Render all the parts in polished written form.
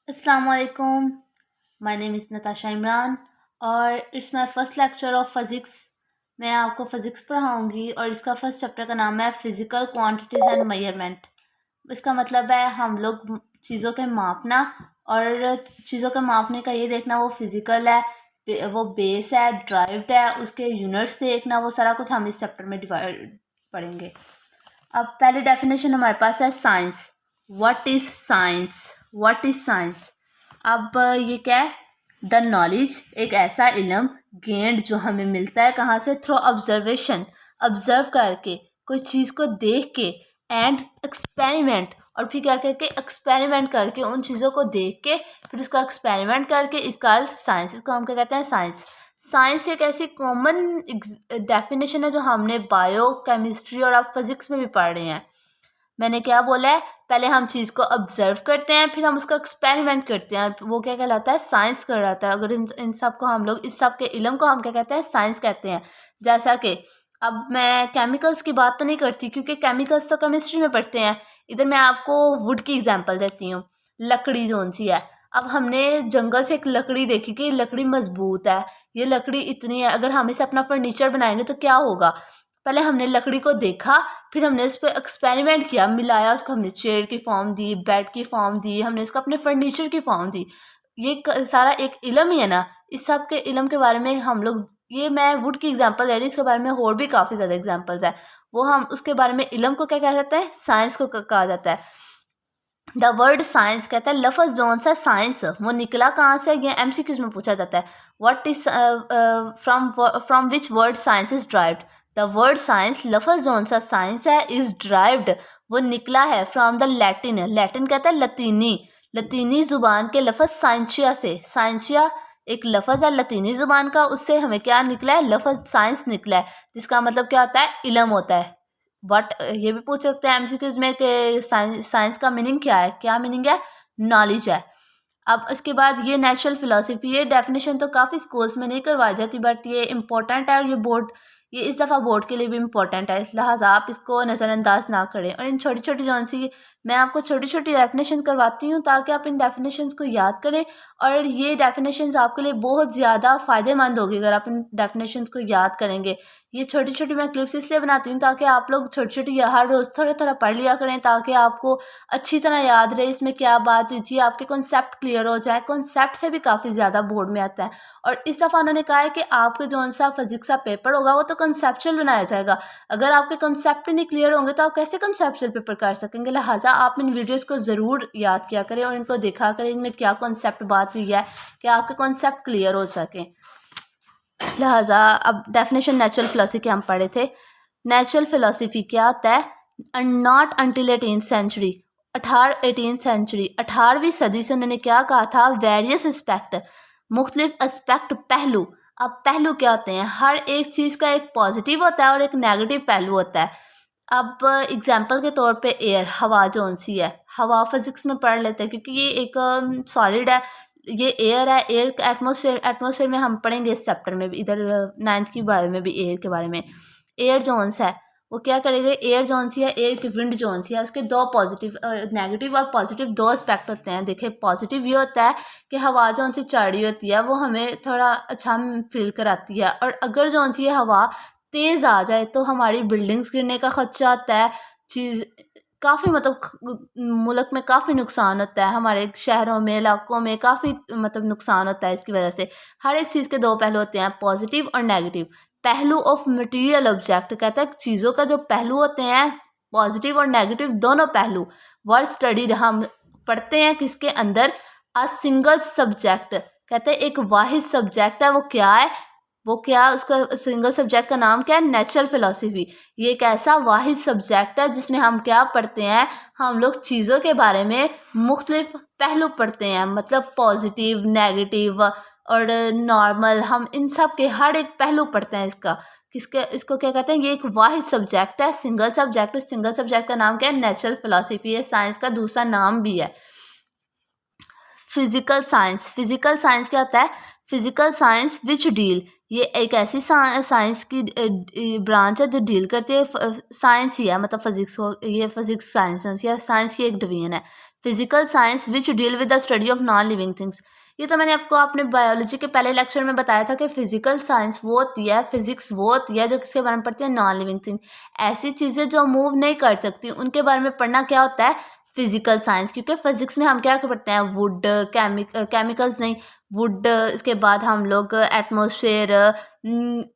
अस्सलाम वालेकुम। My name is Natasha Imran और it's my first lecture of physics. मैं आपको फ़िज़िक्स पढ़ाऊँगी और इसका फर्स्ट चैप्टर का नाम है फ़िज़िकल क्वांटिटीज़ एंड मेजरमेंट। इसका मतलब है हम लोग चीज़ों के मापना और चीज़ों के मापने का ये देखना वो फ़िज़िकल है, वो बेस है, ड्राइव्ड है, उसके यूनिट्स देखना, वो सारा कुछ हम इस चैप्टर में डिवाइड पढ़ेंगे। अब पहली डेफिनेशन हमारे पास है science. What is science? What is science? अब ये क्या है? द नॉलेज, एक ऐसा इल्म गेंड जो हमें मिलता है कहाँ से? थ्रू ऑब्जर्वेशन, ऑब्जर्व करके, कोई चीज़ को देख के, एंड एक्सपेरिमेंट, और फिर क्या करके एक्सपेरिमेंट करके, उन चीज़ों को देख के फिर उसका एक्सपेरिमेंट करके, इसका साइंस, इसको हम क्या कहते हैं? साइंस। साइंस एक ऐसी कॉमन डेफिनेशन है जो हमने बायो केमिस्ट्री और आप फिजिक्स में भी पढ़ रहे हैं। मैंने क्या बोला है? पहले हम चीज़ को ऑब्जर्व करते हैं, फिर हम उसका एक्सपेरिमेंट करते हैं, वो क्या कहलाता है? साइंस कहलाता है। अगर इन सब को हम लोग, इस सब के इल्म को हम क्या कहते हैं? साइंस कहते हैं। जैसा कि अब मैं केमिकल्स की बात तो नहीं करती क्योंकि केमिकल्स तो केमिस्ट्री में पढ़ते हैं। इधर मैं आपको वुड की एग्जांपल देती हूँ। लकड़ी जोन सी है, अब हमने जंगल से एक लकड़ी देखी कि ये लकड़ी मजबूत है, ये लकड़ी इतनी है, अगर हम इसे अपना फर्नीचर बनाएंगे तो क्या होगा? पहले हमने लकड़ी को देखा, फिर हमने उस पर एक्सपेरिमेंट किया, मिलाया, उसको हमने चेयर की फॉर्म दी, बेड की फॉर्म दी, हमने इसको अपने फर्नीचर की फॉर्म दी। ये सारा एक इल्म ही है ना। इस सब के इल्म के बारे में हम लोग, ये मैं वुड की एग्जांपल दे रही, इसके बारे में और भी काफ़ी ज़्यादा एग्जांपल्स है। वो हम उसके बारे में इल्म को क्या कहा जाता है? साइंस को कहा जाता है। द वर्ड साइंस कहता है लफ्ज़ जौन सा साइंस वो निकला कहाँ से? ये एमसीक्यूज में पूछा जाता है। What is from which word science is derived? The word science, लफ्ज़ जौन सा साइंस है, इज ड्राइव्ड, वो निकला है फ्रॉम द लैटिन। लैटिन कहता है लतीनी, लतीनी ज़ुबान के लफ्ज़ साइंशिया से। साइंशिया एक लफ्ज़ है लतीनी ज़ुबान का, उससे हमें क्या निकला है? लफ्ज़ साइंस निकला है, जिसका मतलब क्या होता है? इल्म होता है। बट ये भी पूछ सकते हैं एमसीक्यूज में कि साइंस का मीनिंग क्या है? क्या मीनिंग है? नॉलेज है। अब इसके बाद ये नेचुरल फिलोसफी, ये डेफिनेशन तो काफ़ी स्कूल्स में नहीं करवाई जाती बट ये इम्पोर्टेंट है, और ये बोर्ड, ये इस दफ़ा बोर्ड के लिए भी इम्पोर्टेंट है, इस लिहाजा आप इसको नज़रअंदाज ना करें। और इन छोटी छोटी जौन सी, मैं आपको छोटी छोटी डेफिनेशन करवाती हूँ ताकि आप इन डेफिनेशन को याद करें, और ये डेफिनेशन आपके लिए बहुत ज़्यादा फ़ायदेमंद होगी अगर आप इन डेफिनेशन को याद करेंगे। ये छोटी छोटी मैं क्लिप्स इसलिए बनाती हूँ ताकि आप लोग छोटी छोटी हर रोज़ थोड़ा थोड़ा पढ़ लिया करें, ताकि आपको अच्छी तरह याद रहे इसमें क्या बात हुई थी, आपके कॉन्सेप्ट क्लियर हो जाए। कॉन्सेप्ट से भी काफ़ी ज़्यादा बोर्ड में आता है, और इस दफ़ा उन्होंने कहा है कि आपके जो सा फिजिक्स का पेपर होगा वो तो कॉन्सेप्चुअल बनाया जाएगा। अगर आपके कॉन्सेप्ट नहीं क्लियर होंगे तो आप कैसे कॉन्सेप्चुअल पेपर कर सकेंगे? लिहाजा आप इन वीडियोज़ को ज़रूर याद किया करें और इनको देखा करें, इनमें क्या कॉन्सेप्ट बात हुई है कि आपके कॉन्सेप्ट क्लियर हो सकें। लिहाजा अब डेफिनेशन नेचुरल फिलोसफी हम पढ़े थे। नेचुरल फिलोसफी क्या होता है? नॉट अंटिल 18th सेंचुरी, 18वीं सदी से उन्होंने क्या कहा था? वेरियस एस्पेक्ट, मुख्तलिफ एस्पेक्ट, पहलू। अब पहलू क्या होते हैं? हर एक चीज़ का एक पॉजिटिव होता है और एक नेगेटिव पहलू होता है। अब एग्जाम्पल के तौर पे एयर, हवा जौन सी है, हवा फिजिक्स में पढ़ लेते हैं क्योंकि ये एक सॉलिड है, ये एयर है। एयर एटमोसफेयर, एटमोसफेयर में हम पढ़ेंगे इस चैप्टर में भी, इधर 9th की बारे में भी एयर के बारे में। एयर जोन्स है, वो क्या करेगा? एयर जोन सी है, एयर की विंड जोन सी है, उसके दो पॉजिटिव, नेगेटिव और पॉजिटिव दो एस्पेक्ट होते हैं। देखिए पॉजिटिव ये होता है कि हवा जोन सी चढ़ी होती है वो हमें थोड़ा अच्छा फील कराती है, और अगर जोन सी हवा तेज़ आ जाए तो हमारी बिल्डिंग्स गिरने का खदशा आता है। चीज़ काफ़ी मतलब मुल्क में काफ़ी नुकसान होता है, हमारे शहरों में, इलाकों में काफ़ी मतलब नुकसान होता है इसकी वजह से। हर एक चीज़ के दो पहलू होते हैं, पॉजिटिव और नेगेटिव। पहलू ऑफ मटेरियल ऑब्जेक्ट कहता है चीज़ों का जो पहलू होते हैं, पॉजिटिव और नेगेटिव दोनों पहलू। वर्ड स्टडी हम पढ़ते हैं किसके अंदर? अ सिंगल सब्जेक्ट, कहते हैं एक वाहिद सब्जेक्ट है, वो क्या है? वो क्या, उसका सिंगल सब्जेक्ट का नाम क्या है? Natural philosophy. ये एक ऐसा वाहिद सब्जेक्ट है जिसमें हम क्या पढ़ते हैं? हम लोग चीज़ों के बारे में मुख्तलिफ पहलू पढ़ते हैं, मतलब पॉजिटिव, नेगेटिव और नॉर्मल, हम इन सब के हर एक पहलू पढ़ते हैं इसका। किसके, इसको क्या कहते हैं? ये एक वाहिद सब्जेक्ट है, सिंगल सब्जेक्ट। उस सिंगल सब्जेक्ट का नाम क्या है? नेचुरल फिलोसफी है, साइंस का दूसरा नाम भी है। फिजिकल साइंस, फिजिकल साइंस क्या होता है? फिजिकल साइंस विच डील, ये एक ऐसी साइंस की ब्रांच है जो डील करती है, साइंस ही है मतलब फिजिक्स को, ये फिजिक्स साइंस या साइंस की एक डिवीजन है। Physical science which deal with the study of non living things. ये तो मैंने आपको अपने बायोलॉजी के पहले लेक्चर में बताया था कि फिजिकल साइंस वो होती है, फिजिक्स वो होती है जो किसके बारे में पढ़ती है, नॉन लिविंग थिंग। ऐसी चीज़ें जो मूव नहीं कर सकती उनके बारे में पढ़ना क्या होता है, फिजिकल साइंस। क्योंकि फिजिक्स में हम क्या पढ़ते हैं, वुड, केमिकल्स नहीं, वुड, इसके बाद हम लोग एटमॉस्फेयर,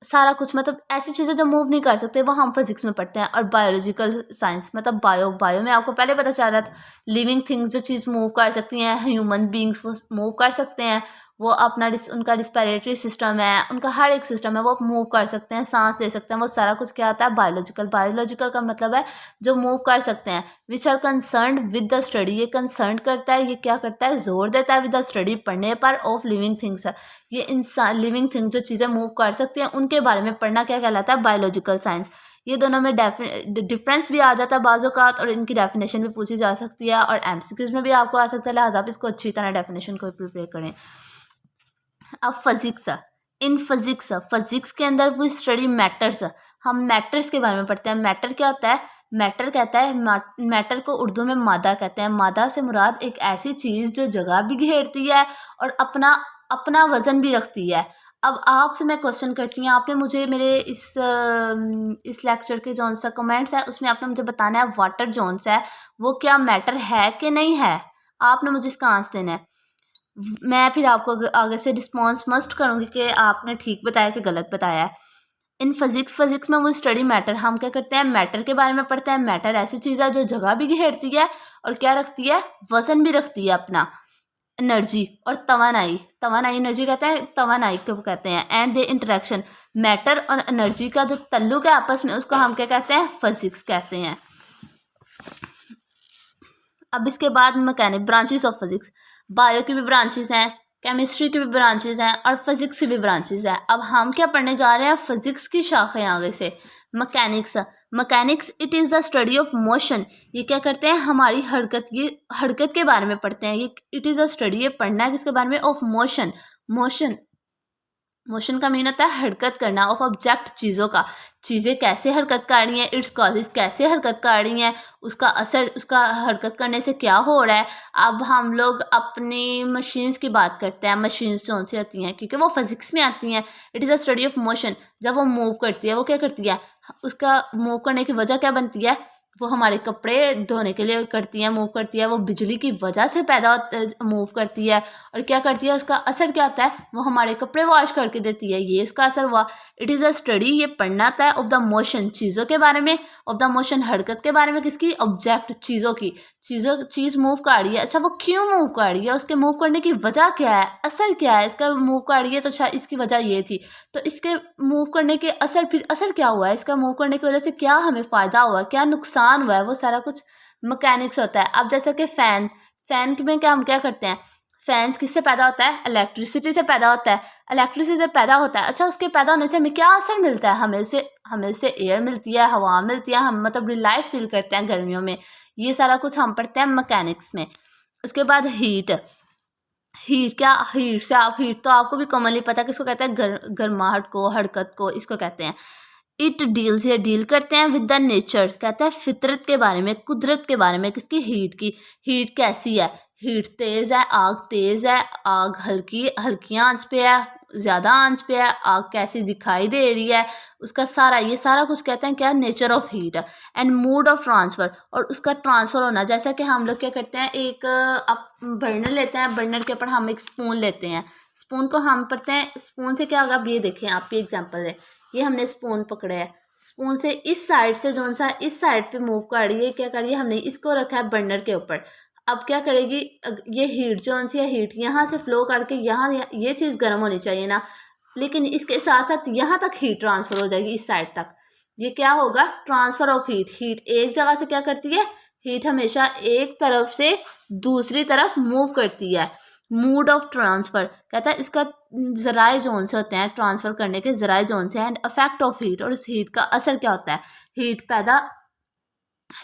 सारा कुछ, मतलब ऐसी चीज़ें जो मूव नहीं कर सकते वो हम फिजिक्स में पढ़ते हैं। और बायोलॉजिकल साइंस मतलब बायो में आपको पहले पता चल रहा था, लिविंग थिंग्स जो चीज़ मूव कर सकती हैं, ह्यूमन बींग्स वो मूव कर सकते हैं, वो अपना उनका रिस्पिरेटरी सिस्टम है, उनका हर एक सिस्टम है, वो मूव कर सकते हैं, सांस ले सकते हैं, वो सारा कुछ क्या आता है, बायोलॉजिकल। बायोलॉजिकल का मतलब है जो मूव कर सकते हैं। Which are concern with the study, ये कंसर्न करता है, ये क्या करता है, जोर देता है विद द स्टडी, पढ़ने पर, ऑफ लिविंग थिंग्स है। ये इंसान लिविंग थिंग्स जो चीज़ें मूव कर सकती हैं उनके बारे में पढ़ना क्या कहलाता है, बायोलॉजिकल साइंस। ये दोनों में डिफरेंस भी आ जाता है बाज़ औक़ात, और इनकी डेफिनेशन भी पूछी जा सकती है, और एमसीक्यूज़ में भी आपको आ सकता है, लिहाजा आप इसको अच्छी तरह डेफिनेशन को प्रिपेयर करें। अब फिजिक्स, इन फिजिक्स के अंदर वो स्टडी मैटर्स, हम मैटर्स के बारे में पढ़ते हैं। मैटर क्या होता है, मैटर कहता है, मैटर को उर्दू में मादा कहते हैं। मादा से मुराद एक ऐसी चीज़ जो जगह भी घेरती है और अपना अपना वज़न भी रखती है। अब आपसे मैं क्वेश्चन करती हूँ, आपने मुझे मेरे इस लेक्चर के जौन सा कमेंट्स है उसमें आपने मुझे बताना है वाटर जौन सा है वो क्या मैटर है कि नहीं है। आपने मुझे इसका आंसर देना है। मैं फिर आपको आगे से रिस्पॉन्स मस्ट करूँगी कि आपने ठीक बताया कि गलत बताया है। इन फिजिक्स में वो स्टडी मैटर, हम क्या करते हैं, मैटर के बारे में पढ़ते हैं। मैटर ऐसी चीज़ है जो जगह भी घेरती है और क्या रखती है, वजन भी रखती है अपना, एनर्जी। और तवानाई एनर्जी कहते हैं, तवानाई को कहते हैं। एंड द इंटरेक्शन, मैटर और एनर्जी का जो तल्लुक है आपस में, उसको हम क्या कहते हैं, फिजिक्स कहते हैं। अब इसके बाद mechanic, branches of physics. Bio की भी ब्रांचेस हैं, केमिस्ट्री की भी ब्रांचेस हैं, और फिजिक्स की भी ब्रांचेस हैं। अब हम क्या पढ़ने जा रहे हैं, फिजिक्स की शाखें आगे से। Mechanics it is the study of motion. ये क्या करते हैं, हमारी हरकत, ये हरकत के बारे में पढ़ते हैं। ये इट इज़ अ स्टडी, ये पढ़ना है किसके बारे में, ऑफ मोशन का मीन होता है हरकत करना, ऑफ ऑब्जेक्ट, चीज़ों का, चीज़ें कैसे हरकत कर रही हैं, इट्स कॉजेज, कैसे हरकत कर रही हैं, उसका असर, उसका हरकत करने से क्या हो रहा है। अब हम लोग अपनी मशीन्स की बात करते हैं। मशीन्स कौन सी होती हैं, क्योंकि वो फिजिक्स में आती हैं। It is a study of motion. जब वो मूव करती है, वो क्या करती है, उसका मूव करने की वजह क्या बनती है, वो हमारे कपड़े धोने के लिए करती है, मूव करती है। वो बिजली की वजह से मूव करती है। और क्या करती है, उसका असर क्या होता है, वो हमारे कपड़े वॉश करके देती है, ये उसका असर हुआ। इट इज़ अ स्टडी, ये पढ़ना आता है, ऑफ द मोशन, चीज़ों के बारे में, ऑफ द मोशन, हरकत के बारे में, किसकी, ऑब्जेक्ट, चीज़ों की। चीज़ मूव कर रही है, अच्छा वो क्यों मूव कर रही है, उसके मूव करने की वजह क्या है, असर क्या है, इसका मूव कर रही है तो शायद इसकी वजह ये थी, तो इसके मूव करने के असर, फिर असर क्या हुआ है, इसका मूव करने की वजह से क्या हमें फ़ायदा हुआ, क्या नुकसान हुआ है, वो सारा कुछ मैकेनिक्स होता है। अब जैसे कि फ़ैन में क्या हम क्या करते हैं, फैंस किससे पैदा होता है, इलेक्ट्रिसिटी से पैदा होता है। इलेक्ट्रिसिटी से पैदा होता है, अच्छा उसके पैदा होने से हमें क्या असर मिलता है, हमें उससे एयर मिलती है, हवा मिलती है, हम मतलब रिलाइव फील करते हैं गर्मियों में। ये सारा कुछ हम पढ़ते हैं मैकेनिक्स में। उसके बाद हीट तो आपको भी कॉमनली पता है किसको कहते हैं, गर्माहट को, हरकत को, इसको कहते हैं। इट डील्स, ये डील करते हैं विद द नेचर, कहता है फितरत के बारे में, कुदरत के बारे में, किसकी, हीट की। हीट कैसी है, हीट तेज़ है, आग तेज़ है, आग हल्की आंच पे है, ज़्यादा आंच पे है, आग कैसी दिखाई दे रही है, उसका ये सारा कुछ कहते हैं क्या, nature of heat. And mode of transfer, और उसका ट्रांसफ़र होना, जैसा कि हम लोग क्या करते हैं, एक आप बर्नर लेते हैं, बर्नर के ऊपर हम एक स्पून लेते हैं, स्पून को हम पढ़ते हैं, स्पून से क्या होगा, अब ये देखें, आप ये एग्जाम्पल है, ये हमने स्पून पकड़ा है, स्पून से इस साइड से जो सा इस साइड पे मूव कर रही है, क्या कर रही है, हमने इसको रखा है बर्नर के ऊपर। अब क्या करेगी, ये हीट जो सी है, हीट यहाँ से फ्लो करके यहाँ ये चीज़ गर्म होनी चाहिए ना, लेकिन इसके साथ साथ यहाँ तक हीट ट्रांसफ़र हो जाएगी, इस साइड तक। ये क्या होगा, ट्रांसफ़र ऑफ हीट एक जगह से क्या करती है, हीट हमेशा एक तरफ से दूसरी तरफ मूव करती है। मोड ऑफ ट्रांसफ़र कहता है इसका ज़राए जोन से होते हैं, ट्रांसफ़र करने के ज़राए जोन से। एंड इफेक्ट ऑफ हीट, और उस हीट का असर क्या होता है,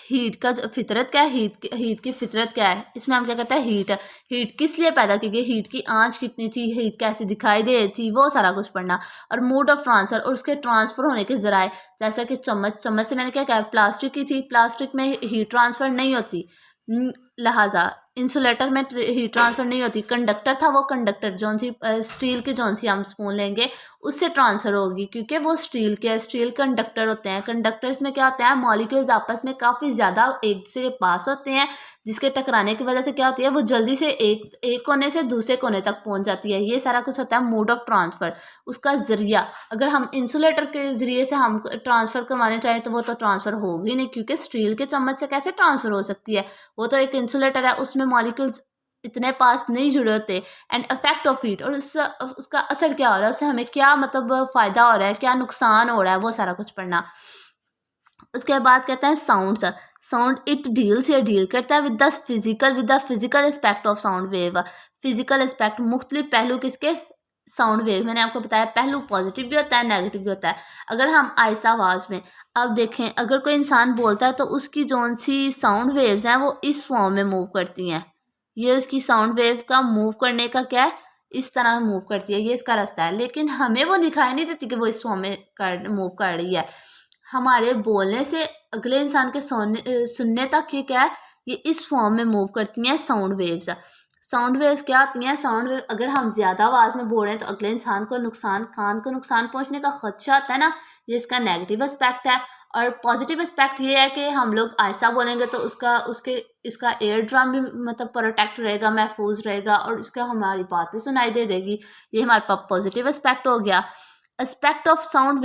हीट का फितरत क्या है, हीट की फितरत क्या है, इसमें हम क्या कहते हैं, हीट किस लिए पैदा की गई, हीट की आंच कितनी थी, हीट कैसे दिखाई दे रही थी, वो सारा कुछ पढ़ना। और मोड ऑफ ट्रांसफ़र, और उसके ट्रांसफ़र होने के ज़राए, जैसा कि चम्मच से मैंने क्या कहा, प्लास्टिक की थी, प्लास्टिक में हीट ट्रांसफ़र नहीं होती, लिहाजा इंसुलेटर में हीट ट्रांसफ़र नहीं होती। कंडक्टर था, वो कंडक्टर जौन सी स्टील की जौन सी हम स्पून लेंगे उससे ट्रांसफ़र होगी, क्योंकि वो स्टील के स्टील कंडक्टर होते हैं। कंडक्टर्स में क्या होता है, मॉलिक्यूल्स आपस में काफ़ी ज़्यादा एक दूसरे के पास होते हैं, जिसके टकराने की वजह से क्या होती है, वो जल्दी से एक कोने से दूसरे कोने तक पहुंच जाती है। ये सारा कुछ होता है मोड ऑफ ट्रांसफ़र, उसका ज़रिया। अगर हम इंसुलेटर के ज़रिए से हम ट्रांसफ़र करवाने चाहें तो वो तो ट्रांसफ़र होगी नहीं, क्योंकि स्टील के चम्मच से कैसे ट्रांसफ़र हो सकती है। वो तो एक इंसुलेटर है, उसमें मॉलिक्यूल्स इतने पास नहीं जुड़े होते। एंड इफेक्ट ऑफ हीट, और उसका असर क्या हो रहा है, उससे हमें क्या मतलब फ़ायदा हो रहा है, क्या नुकसान हो रहा है, वो सारा कुछ पढ़ना। उसके बाद कहते हैं साउंड। साउंड इट डील्स या डील करता है with the physical aspect of sound wave. Physical aspect मुख्तलिफ पहलू किसके, साउंड वेव। मैंने आपको बताया पहलू पॉजिटिव भी होता है, नेगेटिव भी होता है। अगर हम आहिस्ता आवाज़ में अब देखें, अगर कोई इंसान बोलता है तो उसकी जौन सी साउंड वेव्स हैं वो इस फॉर्म में मूव करती हैं। ये उसकी साउंड वेव का मूव करने का क्या है, इस तरह मूव करती है, ये इसका रास्ता है। लेकिन हमें वो दिखाई नहीं देती कि वो इस फॉर्म में मूव कर रही है। हमारे बोलने से अगले इंसान के सुनने तक ये क्या है, ये इस फॉर्म में मूव करती हैं साउंड वेव्स। साउंड वेव्स क्या आती हैं, साउंड वेव अगर हम ज़्यादा आवाज़ में बोल रहे हैं तो अगले इंसान को नुकसान, कान को नुकसान पहुंचने का खदशा आता है ना, ये इसका नेगेटिव एस्पेक्ट है। और पॉजिटिव एस्पेक्ट ये है कि हम लोग ऐसा बोलेंगे तो इसका एयर ड्रम भी मतलब प्रोटेक्ट रहेगा, महफूज रहेगा, और इसका हमारी बात भी सुनाई दे देगी। ये हमारे पास पॉजिटिव एस्पेक्ट हो गया। एस्पेक्ट ऑफ साउंड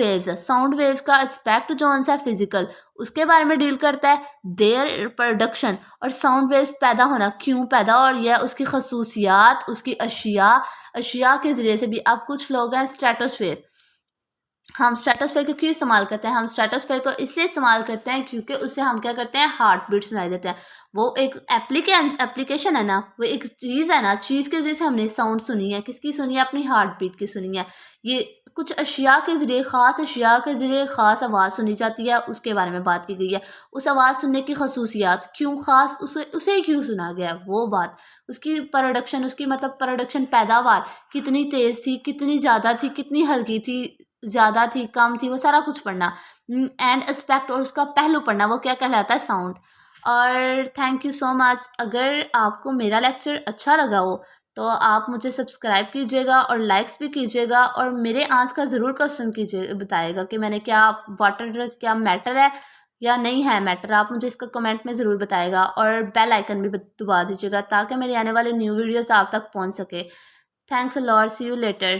वेव्स का एस्पेक्ट जो सा फिजिकल, उसके बारे में डील करता है। देयर प्रोडक्शन, और साउंड वेव्स पैदा होना क्यों पैदा हो रही है, उसकी खसूसियात, उसकी अशिया के ज़रिए से भी। अब कुछ लोग हैं स्ट्रेटोस्फेयर, हम स्ट्रेटोस्फेयर को क्यों इस्तेमाल करते हैं, हम स्ट्रेटोस्फेयर को इसलिए इस्तेमाल करते हैं क्योंकि उससे हम क्या करते हैं, हार्ट बीट सुनाई देते हैं। वो एक एप्लीकेशन है ना, वो एक चीज़ है ना, चीज़ के जैसे हमने साउंड सुनी है, किसकी सुनी है, अपनी हार्ट बीट की सुनी है। ये कुछ अशिया के ज़रिए, ख़ास अशिया के ज़रिए ख़ास आवाज़ सुनी जाती है, उसके बारे में बात की गई है। उस आवाज़ सुनने की खसूसियात क्यों ख़ास, उसे क्यों सुना गया, वो बात। उसकी प्रोडक्शन, उसकी मतलब प्रोडक्शन, पैदावार कितनी तेज़ थी, कितनी ज़्यादा थी, कितनी हल्की थी, ज़्यादा थी, कम थी, वो सारा कुछ पढ़ना। एंड एस्पेक्ट, और उसका पहलू पढ़ना, वो क्या कहलाता है, साउंड। और थैंक यू सो मच। अगर आपको मेरा लेक्चर अच्छा लगा हो तो आप मुझे सब्सक्राइब कीजिएगा और लाइक्स भी कीजिएगा, और मेरे आंस का ज़रूर क्वेश्चन कीजिए, बताइएगा कि मैंने क्या वाटर क्या मैटर है या नहीं है मैटर, आप मुझे इसका कमेंट में ज़रूर बताइएगा। और बेल आइकन भी दबा दीजिएगा ताकि मेरे आने वाले न्यू वीडियोस आप तक पहुंच सके। Thanks a lot, see you letter.